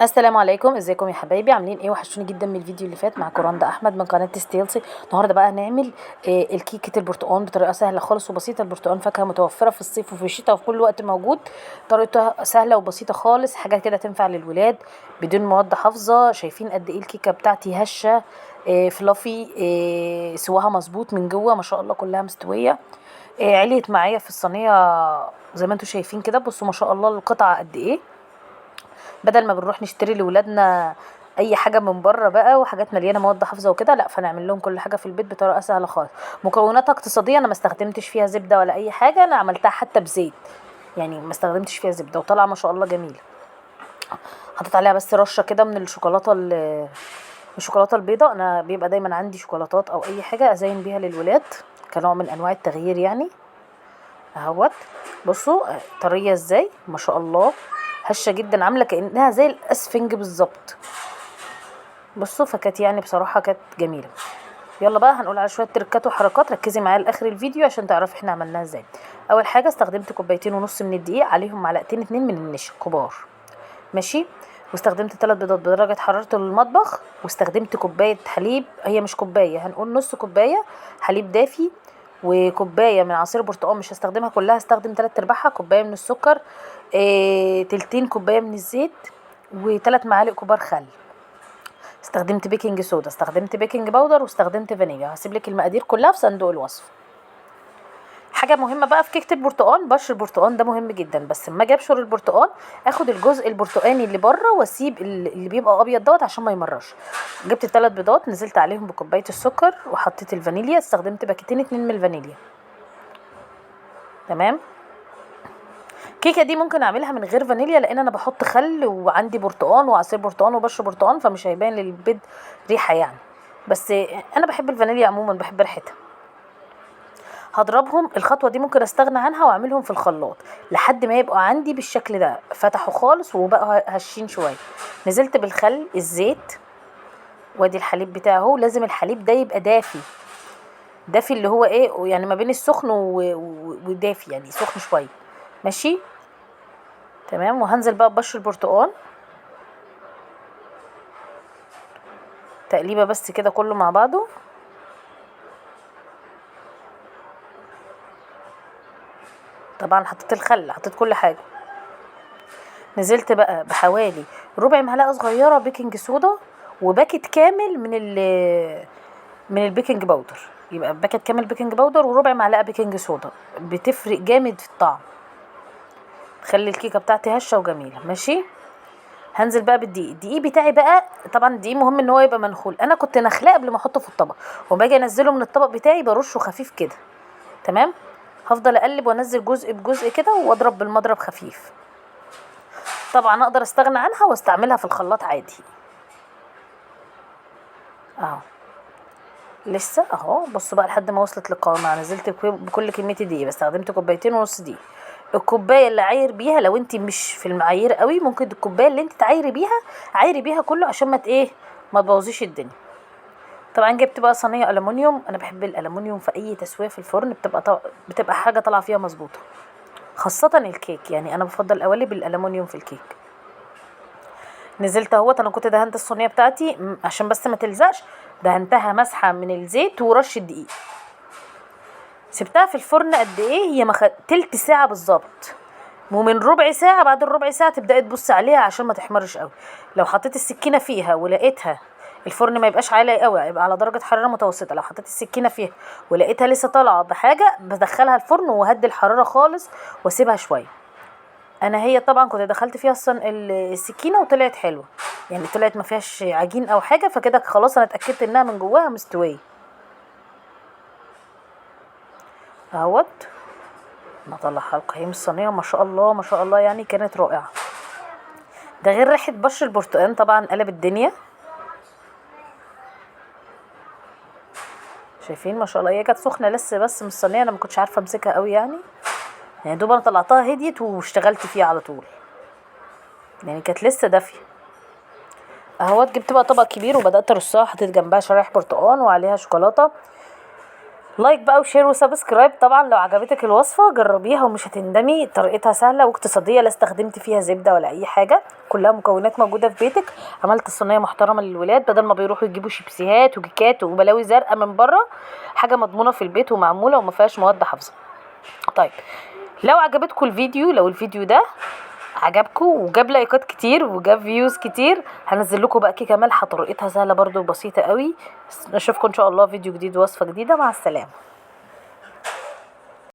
السلام عليكم، ازيكم يا حبايبي؟ عاملين ايه؟ وحشوني جدا من الفيديو اللي فات. معاكم رندا احمد من قناه ستيلسي. النهارده بقى هنعمل الكيكه البرتقال بطريقه سهله خالص وبسيطه. البرتقال فاكهه متوفره في الصيف وفي الشتاء وفي كل وقت موجود. طريقتها سهله وبسيطه خالص، حاجه كده تنفع للولاد بدون مواد حافظه. شايفين قد ايه الكيكه بتاعتي هشه فلافي، سواها مظبوط من جوه ما شاء الله، كلها مستويه. عليت معايا في الصينيه زي ما انتم شايفين كده. بصوا ما شاء الله القطعه قد ايه، بدل ما بنروح نشتري لولادنا اي حاجه من بره بقى وحاجات مليانه مواد حافظه وكده، لا، فنعمل لهم كل حاجه في البيت بطريقه سهله خالص. مكوناتها اقتصاديه، انا ما استخدمتش فيها زبده ولا اي حاجه، انا عملتها حتى بزيت، يعني ما استخدمتش فيها زبده وطالعه ما شاء الله جميله. حطيت عليها بس رشه كده من الشوكولاته البيضاء. انا بيبقى دايما عندي شوكولاتات او اي حاجه ازين بيها للولاد كنوع من انواع التغيير يعني. اهوت، بصوا طريه ازاي ما شاء الله، هشه جدا، عامله كانها زي الاسفنج بالظبط. بصوا فكانت يعني بصراحه كانت جميله. يلا بقى هنقول على شويه تركات وحركات، ركزي معايا لاخر الفيديو عشان تعرفي احنا عملناها ازاي. اول حاجه استخدمت كوبايتين ونص من الدقيق، عليهم معلقتين 2 من النشا كبار، ماشي. واستخدمت 3 بيضات بدرجه حراره المطبخ، واستخدمت كوبايه حليب، هي مش كوبايه، هنقول نص كوبايه حليب دافي، وكوبايه من عصير برتقال، مش هستخدمها كلها، هستخدم 3 ارباعها. كوبايه من السكر، تلتين كوبايه من الزيت، و3 معالق كبار خل. استخدمت بيكنج صودا، استخدمت بيكنج باودر، واستخدمت فانيليا. هسيب لك المقادير كلها في صندوق الوصف. حاجه مهمه بقى في كيكه البرتقال، بشر البرتقال ده مهم جدا، بس اما اجي ابشر البرتقال اخد الجزء البرتقاني اللي بره واسيب اللي بيبقى ابيض دوت عشان ما يمرش. جبت 3 بيضات، نزلت عليهم بكوبايه السكر، وحطيت الفانيليا، استخدمت باكيتين 2 من الفانيليا. تمام. الكيكه دي ممكن اعملها من غير فانيليا، لان انا بحط خل وعندي برتقان وعصير برتقان وبشر برتقان، فمش هيبان للبيض ريحه يعني. بس انا بحب الفانيليا عموما، بحب ريحتها. هضربهم، الخطوه دي ممكن استغنى عنها واعملهم في الخلاط لحد ما يبقوا عندي بالشكل ده، فتحوا خالص وبقوا هشين شويه. نزلت بالخل، الزيت، وادي الحليب بتاعه. لازم الحليب ده يبقى دافي، دافي اللي هو ايه يعني ما بين السخن ودافي، يعني سخن شويه، ماشي. تمام. وهنزل بقى ببشر البرتقال، تقليبه بس كده كله مع بعضه. طبعا حطيت الخل، حطيت كل حاجه. نزلت بقى بحوالي ربع معلقه صغيره بيكنج صودا، وباكت كامل من البيكنج باودر. يبقى باكت كامل بيكنج باودر وربع معلقه بيكنج صودا، بتفرق جامد في الطعم، تخلي الكيكه بتاعتي هشه وجميله، ماشي. هنزل بقى بالدقيق. الدقيق بتاعي بقى طبعا الدقيق مهم ان هو يبقى منخول، انا كنت نخلاه قبل ما احطه في الطبق، وباجي انزله من الطبق بتاعي برشه خفيف كده. تمام. هفضل اقلب وانزل جزء بجزء كده واضرب بالمضرب خفيف. طبعا اقدر استغنى عنها واستعملها في الخلاط عادي. اهو لسه اهو، بصوا بقى لحد ما وصلت للقوام. نزلت بكل كميه الدقيق، استخدمت كوبايتين ونص دقيق. الكوبايه اللي عاير بيها، لو انت مش في المعايير قوي، ممكن الكوبايه اللي انت تعايري بيها عايري بيها كله عشان ما تبوظيش الدنيا. طبعا جبت بقى صينيه الومنيوم، انا بحب الالومنيوم في اي تسويه في الفرن، بتبقى حاجه طالعه فيها مظبوطه، خاصه الكيك، يعني انا بفضل اقلب الالومنيوم في الكيك. نزلت اهوت، انا كنت دهنت الصينيه بتاعتي عشان بس ما تلزقش، دهنتها مسحه من الزيت ورشه دقيق. سبتها في الفرن قد ايه؟ هي تلت ساعه بالظبط، ومن ربع ساعه، بعد الربع ساعه تبداي تبصي عليها عشان ما تحمرش قوي. لو حطيت السكينه فيها ولقيتها، الفرن ما يبقاش عالي قوي، يبقى على درجه حراره متوسطه. لو حطيت السكينه فيها ولقيتها لسه طالعه بحاجه، بدخلها الفرن وهدي الحراره خالص واسيبها شويه. هي طبعا كنت دخلت فيها السكينه وطلعت حلوه، يعني طلعت ما فيهاش عجين او حاجه، فكده خلاص انا اتاكدت انها من جواها مستويه. اهوت نطلعها القيم الصينيه، ما شاء الله ما شاء الله، يعني كانت رائعه. ده غير ريحه بشر البرتقال طبعا قلب الدنيا. شايفين ما شاء الله، هي كانت سخنه لسه بس من الصينيه، انا ما كنتش عارفه امسكها قوي يعني دوب انا طلعتها هديت واشتغلت فيها على طول، يعني كانت لسه دافيه. اهوت جبت بقى طبق كبير وبدات ارصها، حطيت جنبها شرايح برتقال وعليها شوكولاته، لايك بقى وشير وسبسكرايب. طبعا لو عجبتك الوصفه جربيها ومش هتندمي، طريقتها سهله واقتصاديه، لا استخدمت فيها زبده ولا اي حاجه، كلها مكونات موجوده في بيتك. عملت صينيه محترمه للولاد بدل ما بيروحوا يجيبوا شيبسيهات وكيكات وبلاوي زرقاء من بره، حاجه مضمونه في البيت ومعموله وما فيهاش مواد حافظه. طيب لو عجبتكم الفيديو، لو الفيديو ده عجبكم وجاب لايكات كتير وجاب فيوز كتير، هنزل لكم بقى كيكه مالحه طريقتها سهله برده وبسيطه قوي. نشوفكم ان شاء الله فيديو جديد ووصفه جديده. مع السلامه.